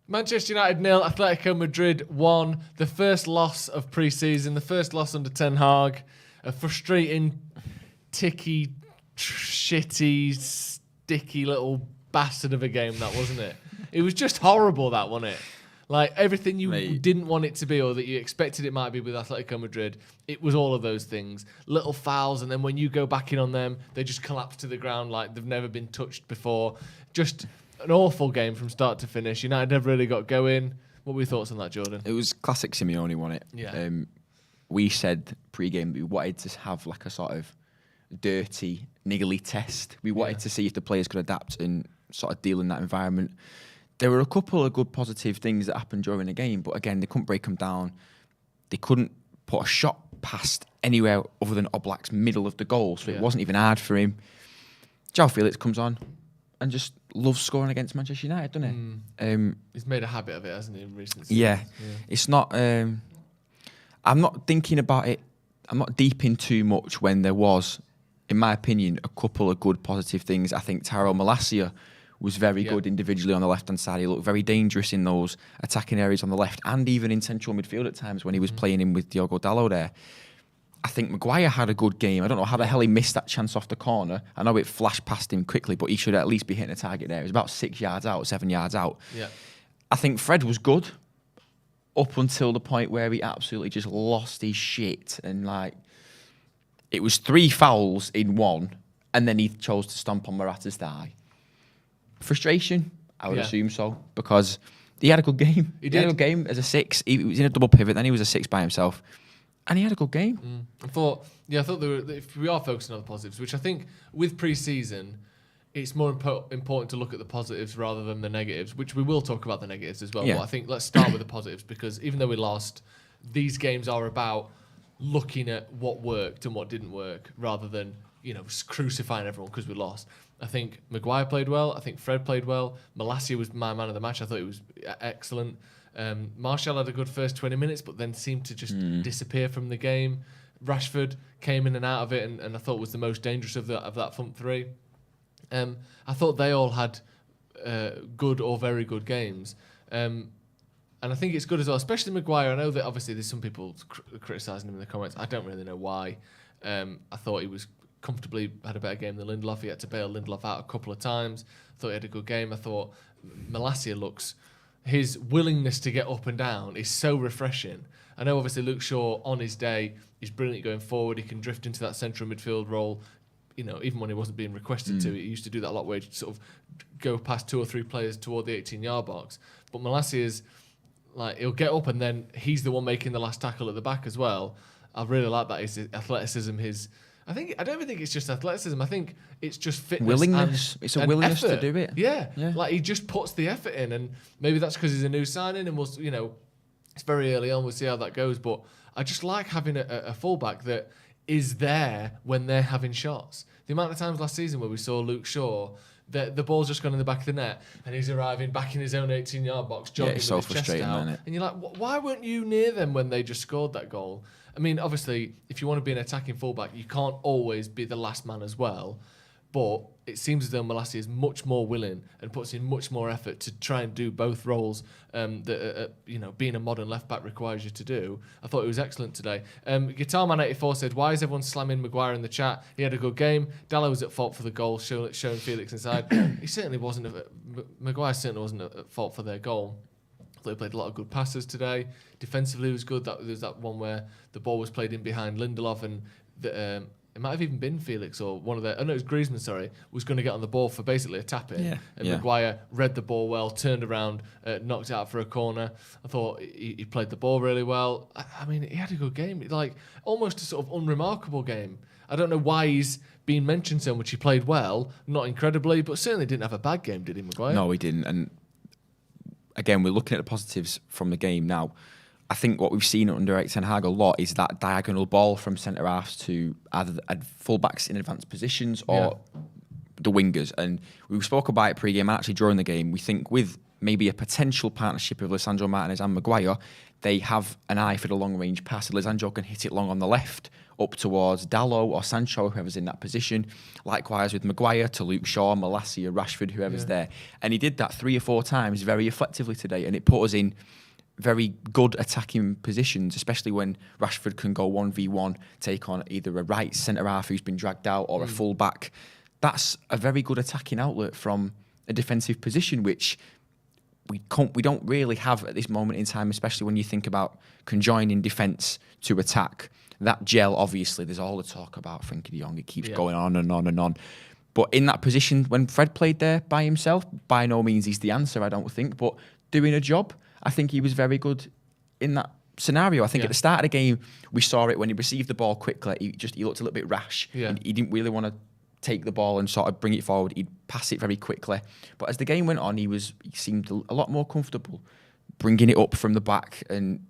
Manchester United 0, Atletico Madrid 1. The first loss of pre-season, the first loss under Ten Hag. A frustrating, ticky, shitty, sticky little bastard of a game, that wasn't it? It was just horrible, that, wasn't it? Like, everything you didn't want it to be or that you expected it might be with Atletico Madrid, it was all of those things. Little fouls, and then when you go back in on them, they just collapse to the ground like they've never been touched before. Just an awful game from start to finish. United never really got going. What were your thoughts on that, Jordan? It was classic Simeone, wasn't it? Yeah. We said pre-game we wanted to have like a sort of dirty, niggly test. We wanted to see if the players could adapt and sort of deal in that environment. There were a couple of good positive things that happened during the game, but again, they couldn't break them down. They couldn't put a shot past anywhere other than Oblak's middle of the goal, so it wasn't even hard for him. João Felix comes on and just loves scoring against Manchester United, doesn't he? He's made a habit of it, hasn't he, in recent seasons? Yeah. It's not... I'm not thinking about it. I'm not deep in too much when there was, in my opinion, a couple of good positive things. I think Tyrell Malacia was very good individually on the left-hand side. He looked very dangerous in those attacking areas on the left and even in central midfield at times when he was playing in with Diogo Dalot there. I think Maguire had a good game. I don't know how the hell he missed that chance off the corner. I know it flashed past him quickly, but he should at least be hitting a target there. It was about 6 yards out, 7 yards out. Yeah. I think Fred was good up until the point where he absolutely just lost his shit. And, like, it was 3 fouls in one, and then he chose to stomp on Morata's thigh. Frustration, I would assume so, because he had a good game. He had a good game as a 6. He was in a double pivot, then he was a 6 by himself. And he had a good game. I thought there were, if we are focusing on the positives, which I think with pre-season, it's more important to look at the positives rather than the negatives, which we will talk about the negatives as well. Yeah. But I think let's start with the positives, because even though we lost, these games are about looking at what worked and what didn't work rather than, crucifying everyone because we lost. I think Maguire played well. I think Fred played well. Malacia was my man of the match. I thought he was excellent. Martial had a good first 20 minutes, but then seemed to just disappear from the game. Rashford came in and out of it, and I thought was the most dangerous of that front three. I thought they all had good or very good games. And I think it's good as well, especially Maguire. I know that obviously there's some people criticising him in the comments. I don't really know why. I thought he was comfortably had a better game than Lindelof. He had to bail Lindelof out a couple of times. I thought he had a good game. I thought Malacia his willingness to get up and down is so refreshing. I know obviously Luke Shaw on his day is brilliant going forward. He can drift into that central midfield role. Even when he wasn't being requested to, he used to do that a lot where he'd sort of go past 2 or 3 players toward the 18-yard box. But Malacia is like, he'll get up and then he's the one making the last tackle at the back as well. I really like that. His athleticism, I don't even think it's just athleticism. I think it's just fitness. Willingness. It's a willingness effort. to do it. Yeah. Like he just puts the effort in, and maybe that's because he's a new signing, and it's very early on. We'll see how that goes. But I just like having a fullback that is there when they're having shots. The amount of times last season where we saw Luke Shaw, the ball's just gone in the back of the net, and he's arriving back in his own 18-yard box, jogging with his chest out. And you're like, why weren't you near them when they just scored that goal? I mean, obviously, if you want to be an attacking fullback, you can't always be the last man as well. But it seems as though Malacia is much more willing and puts in much more effort to try and do both roles that being a modern left back requires you to do. I thought it was excellent today. Guitarman84 said, "Why is everyone slamming Maguire in the chat? He had a good game. Dalot was at fault for the goal, showing Felix inside. He certainly wasn't. Maguire certainly wasn't at fault for their goal. They played a lot of good passes today. Defensively was good. There was that one where the ball was played in behind Lindelof, and it might have even been Felix or one of their... it was Griezmann, sorry, was going to get on the ball for basically a tap-in. Maguire read the ball well, turned around, knocked it out for a corner. I thought he played the ball really well. I mean, he had a good game. Like, almost a sort of unremarkable game. I don't know why he's been mentioned so much. He played well, not incredibly, but certainly didn't have a bad game, did he, Maguire? No, he didn't. And again, we're looking at the positives from the game now. I think what we've seen under Erik ten Hag a lot is that diagonal ball from centre halves to either full-backs in advanced positions or the wingers. And we spoke about it pre-game and actually during the game. We think with maybe a potential partnership of Lisandro Martinez and Maguire, they have an eye for the long-range pass. Lisandro can hit it long on the left, up towards Dalot or Sancho, whoever's in that position. Likewise with Maguire to Luke Shaw, Malacia, Rashford, whoever's there. And he did that 3 or 4 times very effectively today, and it put us in very good attacking positions, especially when Rashford can go 1v1, take on either a right centre-half who's been dragged out or a full-back. That's a very good attacking outlet from a defensive position, which we don't really have at this moment in time, especially when you think about conjoining defence to attack. That gel, obviously, there's all the talk about Frenkie de Jong. It keeps going on and on and on. But in that position, when Fred played there by himself, by no means he's the answer, I don't think, but doing a job, I think he was very good in that scenario. I think at the start of the game, we saw it when he received the ball quickly. He looked a little bit rash. He didn't really want to take the ball and sort of bring it forward. He'd pass it very quickly. But as the game went on, he seemed a lot more comfortable bringing it up from the back and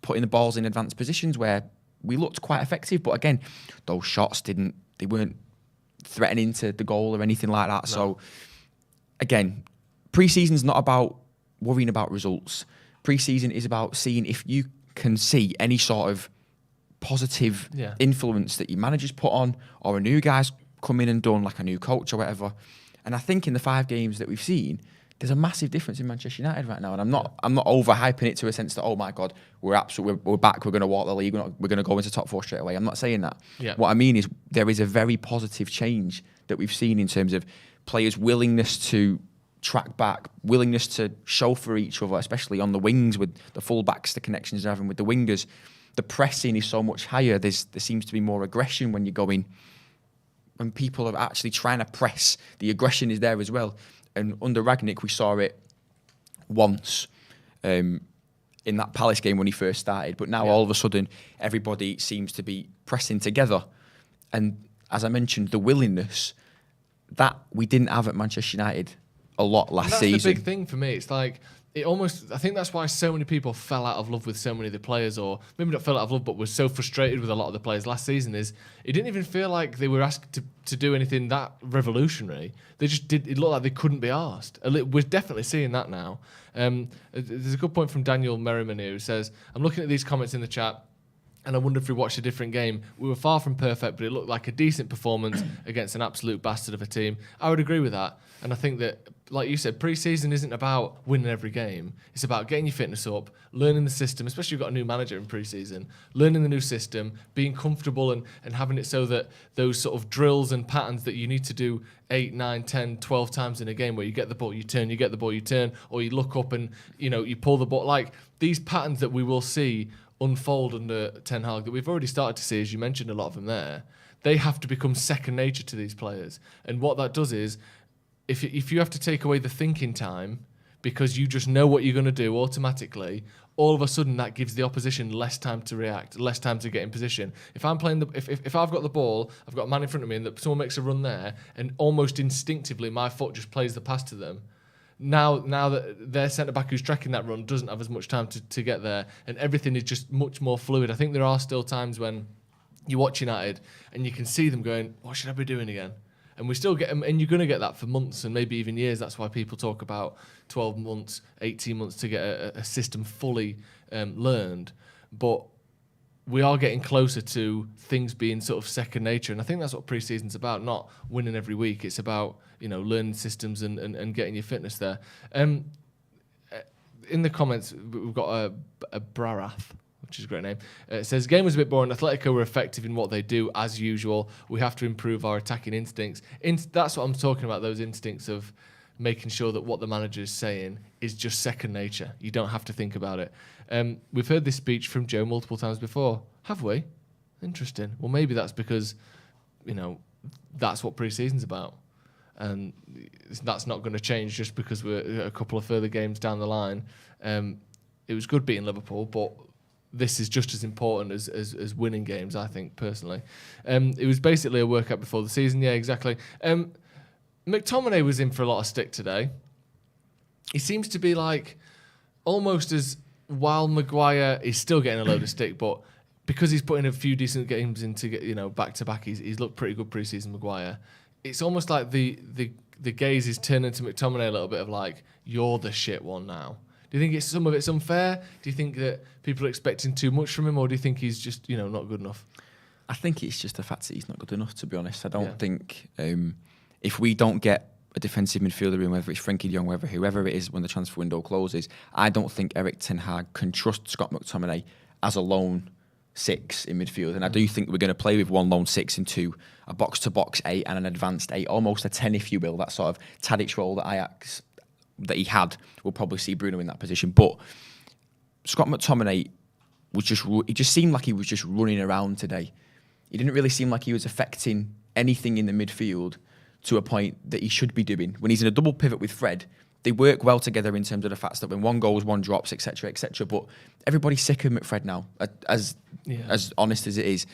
putting the balls in advanced positions where we looked quite effective. But again, those shots they weren't threatening to the goal or anything like that. No. So again, pre-season's not about worrying about results. Pre-season is about seeing if you can see any sort of positive influence that your manager's put on or a new guy's come in and done, like a new coach or whatever. And I think in the 5 games that we've seen, there's a massive difference in Manchester United right now. And I'm not overhyping it to a sense that, oh my God, we're back, we're going to walk the league, we're going to go into top 4 straight away. I'm not saying that. Yeah. What I mean is there is a very positive change that we've seen in terms of players' willingness to track back, willingness to show for each other, especially on the wings with the full-backs, the connections they're having with the wingers. The pressing is so much higher. There seems to be more aggression when you're going. When people are actually trying to press, the aggression is there as well. And under Rangnick, we saw it once in that Palace game when he first started. But now all of a sudden, everybody seems to be pressing together. And as I mentioned, the willingness that we didn't have at Manchester United a lot last season. That's the big thing for me. It's like, I think that's why so many people fell out of love with so many of the players, or maybe not fell out of love, but were so frustrated with a lot of the players last season. It didn't even feel like they were asked to do anything that revolutionary. They just did. It looked like they couldn't be asked. We're definitely seeing that now. There's a good point from Daniel Merriman here who says, I'm looking at these comments in the chat, and I wonder if we watched a different game. We were far from perfect, but it looked like a decent performance against an absolute bastard of a team. I would agree with that. And I think that, like you said, pre-season isn't about winning every game. It's about getting your fitness up, learning the system, especially if you've got a new manager in pre-season, learning the new system, being comfortable and having it so that those sort of drills and patterns that you need to do 8, 9, 10, 12 times in a game where you get the ball, you turn, you get the ball, you turn, or you look up and, you pull the ball. Like, these patterns that we will see unfold under Ten Hag that we've already started to see, as you mentioned, a lot of them there, they have to become second nature to these players. And what that does is, if you have to take away the thinking time because you just know what you're going to do automatically, all of a sudden that gives the opposition less time to react, less time to get in position. If I'm playing if I've got the ball, I've got a man in front of me, and that someone makes a run there, and almost instinctively my foot just plays the pass to them. Now that their centre back who's tracking that run doesn't have as much time to get there, and everything is just much more fluid. I think there are still times when you watch United and you can see them going, "What should I be doing again?" And we still get them, and you're going to get that for months and maybe even years. That's why people talk about 12 months, 18 months to get a system fully learned. But we are getting closer to things being sort of second nature. And I think that's what pre-season's about, not winning every week. It's about, learning systems and getting your fitness there. In the comments, we've got a Brarath, which is a great name. It says, game was a bit boring. Atletico were effective in what they do, as usual. We have to improve our attacking instincts. That's what I'm talking about, those instincts of making sure that what the manager is saying is just second nature. You don't have to think about it. We've heard this speech from Joe multiple times before. Have we? Interesting. Well, maybe that's because, that's what pre-season's about. And that's not going to change just because we're a couple of further games down the line. It was good beating Liverpool, but this is just as important as winning games, I think, personally. It was basically a workout before the season. Yeah, exactly. McTominay was in for a lot of stick today. He seems to be like almost as, while Maguire is still getting a load of stick, but because he's putting a few decent games into back to back, he's looked pretty good pre-season. Maguire. It's almost like the gaze is turning to McTominay a little bit of like, you're the shit one now. Do you think some of it's unfair? Do you think that people are expecting too much from him, or do you think he's just not good enough? I think it's just the fact that he's not good enough, to be honest. I don't think if we don't get a defensive midfielder in, whether it's Frankie de Jong, whoever it is when the transfer window closes, I don't think Erik ten Hag can trust Scott McTominay as a lone 6 in midfield. And I do think we're going to play with one lone 6 into a box-to-box 8 and an advanced 8, almost a 10, if you will. That sort of Tadic role that Ajax that he had. We'll probably see Bruno in that position. But Scott McTominay it just seemed like he was just running around today. He didn't really seem like he was affecting anything in the midfield to a point that he should be doing. When he's in a double pivot with Fred, they work well together in terms of the fact that when one goes, one drops, etc., etc. But everybody's sick of McFred now, as honest as it is.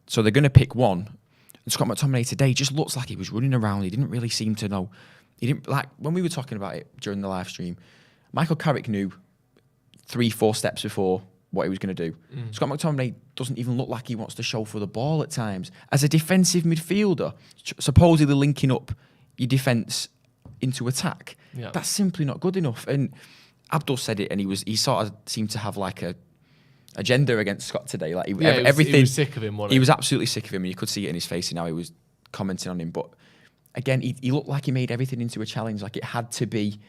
So they're going to pick one. And Scott McTominay today just looks like he was running around. He didn't really seem to know. He didn't, like when we were talking about it during the live stream, Michael Carrick knew 3-4 steps before what he was going to do. Scott McTominay doesn't even look like he wants to show for the ball at times. As a defensive midfielder, supposedly linking up your defence into attack, that's simply not good enough. And Abdul said it, and he sort of seemed to have like a agenda against Scott today. Like everything. He was sick of him. He was absolutely sick of him, and you could see it in his face and how he was commenting on him. But again, he looked like he made everything into a challenge. Like it had to be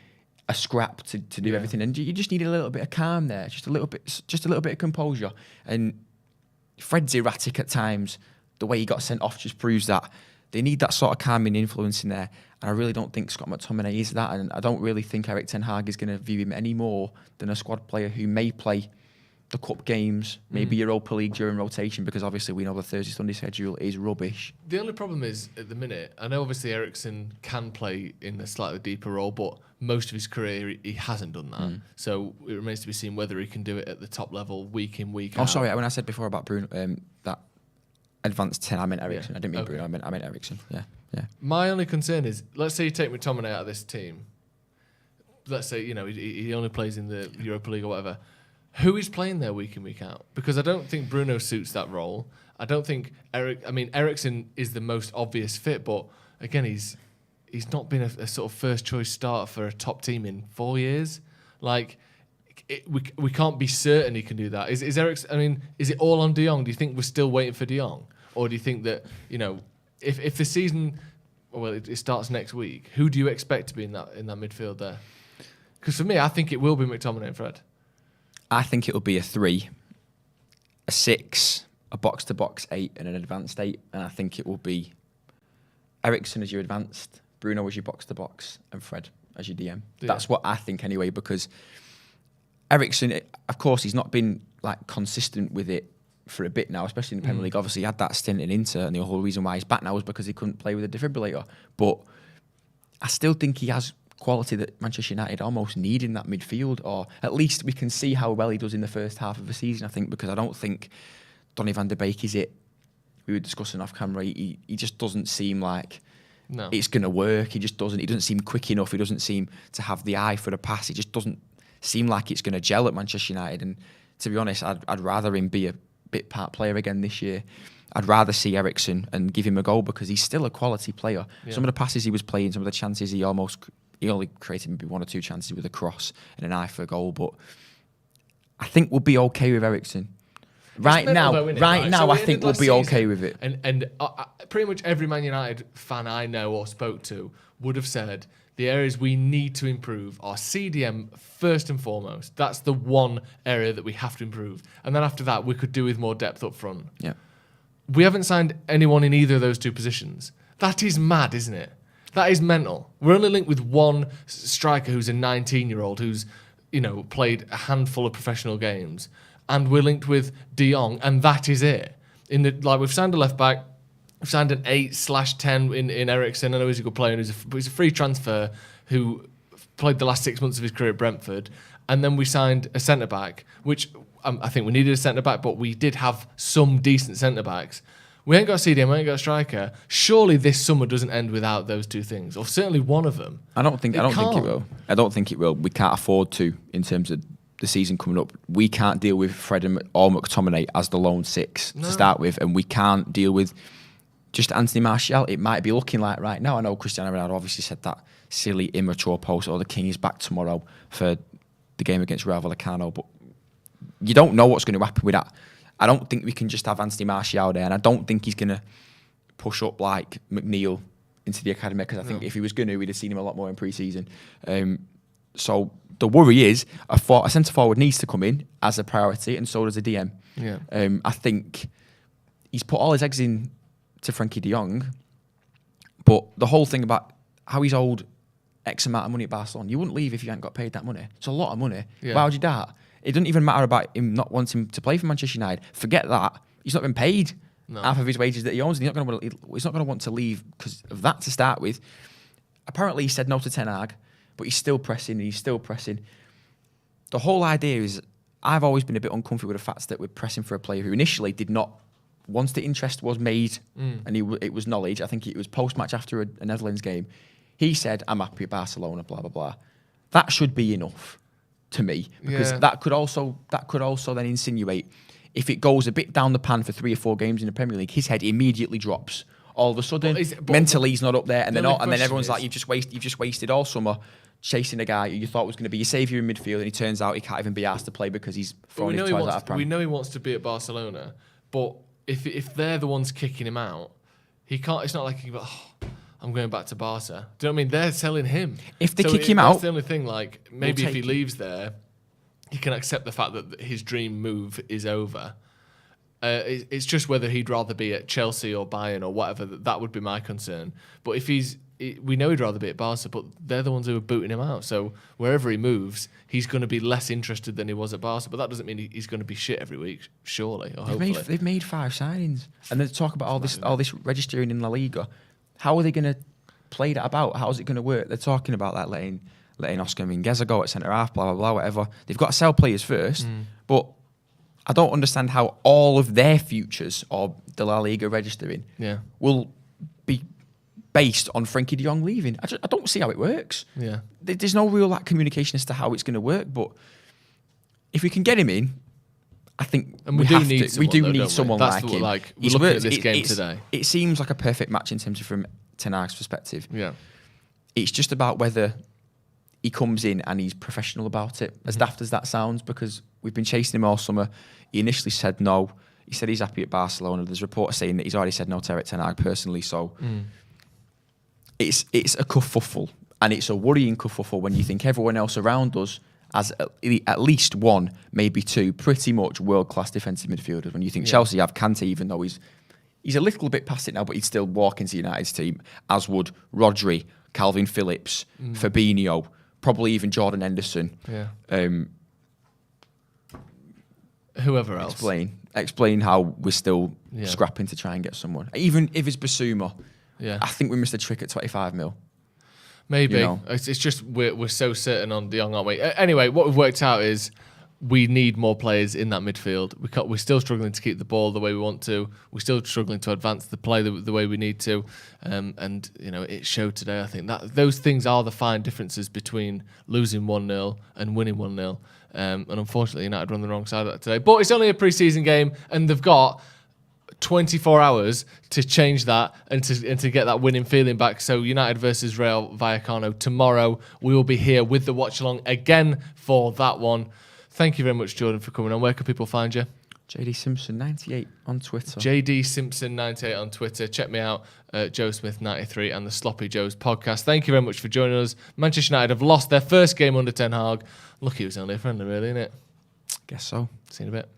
a scrap to do everything, and you just needed a little bit of calm there, just a little bit of composure. And Fred's erratic at times. The way he got sent off just proves that they need that sort of calming influence in there. And I really don't think Scott McTominay is that, and I don't really think Erik ten Hag is going to view him any more than a squad player who may play the cup games, maybe Europa League during rotation, because obviously we know the Thursday-Sunday schedule is rubbish. The only problem is, at the minute, I know obviously Eriksen can play in a slightly deeper role, but most of his career he hasn't done that. So it remains to be seen whether he can do it at the top level week in, week out. Oh, sorry, when I said before about Bruno, that advanced 10, I meant Eriksen. I didn't mean Bruno, I meant Eriksen. Yeah. My only concern is, let's say you take McTominay out of this team. Let's say, he only plays in the Europa League or whatever. Who is playing there week in, week out? Because I don't think Bruno suits that role. I don't think Eriksen is the most obvious fit, but again, he's not been a sort of first choice starter for a top team in 4 years. Like, we can't be certain he can do that. Is Eriksen? Is it all on De Jong? Do you think we're still waiting for De Jong, or do you think that if the season, it starts next week, who do you expect to be in that midfield there? Because for me, I think it will be McTominay and Fred. I think it will be a 3, a 6, a box-to-box 8, and an advanced 8. And I think it will be Eriksen as your advanced, Bruno as your box-to-box, and Fred as your DM. Yeah. That's what I think anyway, because Eriksen, of course, he's not been like consistent with it for a bit now, especially in the Premier League. Obviously, he had that stint in Inter, and the whole reason why he's back now was because he couldn't play with a defibrillator. But I still think he has quality that Manchester United almost need in that midfield, or at least we can see how well he does in the first half of the season, I think, because I don't think Donny van der Beek is it. We were discussing off camera, he just doesn't seem like it's going to work. He doesn't seem quick enough. He doesn't seem to have the eye for the pass. It just doesn't seem like it's going to gel at Manchester United. And to be honest, I'd rather him be a bit part player again this year. I'd rather see Eriksen and give him a goal, because he's still a quality player. Yeah. Some of the passes he was playing, some of the chances he only created maybe 1 or 2 chances with a cross and an eye for a goal. But I think we'll be okay with Eriksen. Right now, I think we'll be okay with it. And pretty much every Man United fan I know or spoke to would have said the areas we need to improve are CDM first and foremost. That's the one area that we have to improve. And then after that, we could do with more depth up front. Yeah. We haven't signed anyone in either of those 2 positions. That is mad, isn't it? That is mental. We're only linked with one striker who's a 19-year-old who's, played a handful of professional games, and we're linked with De Jong, and that is it. We've signed a left back, we've signed an 8/10 in Eriksen. I know he's a good player, and he's a free transfer who played the last 6 months of his career at Brentford, and then we signed a centre back, which I think we needed a centre back, but we did have some decent centre backs. We ain't got a CDM, we ain't got a striker. Surely this summer doesn't end without those 2 things, or certainly one of them. I don't think it will. I don't think it will. We can't afford to, in terms of the season coming up. We can't deal with Fred or McTominay as the lone 6 to start with, and we can't deal with just Anthony Martial. It might be looking like right now. I know Cristiano Ronaldo obviously said that silly, immature post, "Oh, the king is back tomorrow" for the game against Rayo Vallecano, but you don't know what's going to happen with that. I don't think we can just have Anthony Martial there, and I don't think he's going to push up like McNeil into the academy, because I think if he was going to, we'd have seen him a lot more in pre-season. So the worry is a centre-forward needs to come in as a priority, and so does a DM. Yeah. I think he's put all his eggs in to Frankie de Jong, but the whole thing about how he's owed X amount of money at Barcelona, you wouldn't leave if you hadn't got paid that money. It's a lot of money. Yeah. Why would you do that? It doesn't even matter about him not wanting to play for Manchester United. Forget that. He's not been paid half of his wages that he owns. He's not going to want to leave because of that to start with. Apparently, he said no to Ten Hag, but he's still pressing and he's still pressing. The whole idea is, I've always been a bit uncomfortable with the fact that we're pressing for a player who initially did not, once the interest was made and it was knowledge, I think it was post-match after a Netherlands game, he said, I'm happy at Barcelona, blah, blah, blah. That should be enough to me, because that could also then insinuate, if it goes a bit down the pan for 3 or 4 games in the Premier League, his head immediately drops. All of a sudden, mentally he's not up there, and then everyone's like, you've just wasted all summer chasing a guy who you thought was going to be your saviour in midfield, and he turns out he can't even be asked to play because he's throwing his toys out of pram. We know he wants to be at Barcelona, but if they're the ones kicking him out, he can't. It's not like he goes, I'm going back to Barca. Do you know what I mean? They're selling him. If they kick him out, that's the only thing. Like, maybe if he leaves there, he can accept the fact that his dream move is over. It's just whether he'd rather be at Chelsea or Bayern or whatever. That would be my concern. But if we know he'd rather be at Barca, but they're the ones who are booting him out. So wherever he moves, he's going to be less interested than he was at Barca. But that doesn't mean he's going to be shit every week, surely, or hopefully. They've made 5 signings, and they talk about all this registering in La Liga. How are they going to play that about? How is it going to work? They're talking about that letting Oscar Mingueza go at centre half, blah blah blah, whatever. They've got to sell players first, but I don't understand how all of their futures or the La Liga registering will be based on Frankie de Jong leaving. I don't see how it works. Yeah, there's no real communication as to how it's going to work. But if we can get him in, I think we do need someone like him. We look at this game today. It seems like a perfect match in terms of from Ten Hag's perspective. Yeah, it's just about whether he comes in and he's professional about it. As daft as that sounds, because we've been chasing him all summer. He initially said no. He said he's happy at Barcelona. There's reports saying that he's already said no to Eric Ten Hag personally. So it's a kerfuffle, and it's a worrying kerfuffle when you think everyone else around us has at least 1, maybe 2, pretty much world-class defensive midfielders. When you think Chelsea have Kante, even though he's a little bit past it now, but he'd still walk into United's team, as would Rodri, Calvin Phillips, Fabinho, probably even Jordan Henderson. Yeah. Whoever else. Explain how we're still scrapping to try and get someone. Even if it's Basuma, I think we missed a trick at 25 mil. Maybe. It's just we're so certain on De Jong, aren't we? Anyway, what we've worked out is we need more players in that midfield. We're still struggling to keep the ball the way we want to. We're still struggling to advance the play the way we need to. And it showed today, I think, that those things are the fine differences between losing 1-0 and winning 1-0. And unfortunately, United run the wrong side of that today. But it's only a pre-season game, and they've got 24 hours to change that and to get that winning feeling back. So United versus Real Vallecano tomorrow. We will be here with the watch along again for that one. Thank you very much, Jordan, for coming on. Where can people find you? JD Simpson 98 on Twitter. JD Simpson 98 on Twitter. Check me out, Joe Smith 93 and the Sloppy Joes podcast. Thank you very much for joining us. Manchester United have lost their first game under Ten Hag. Lucky it was only a friendly, really, innit? Guess so. See you in a bit.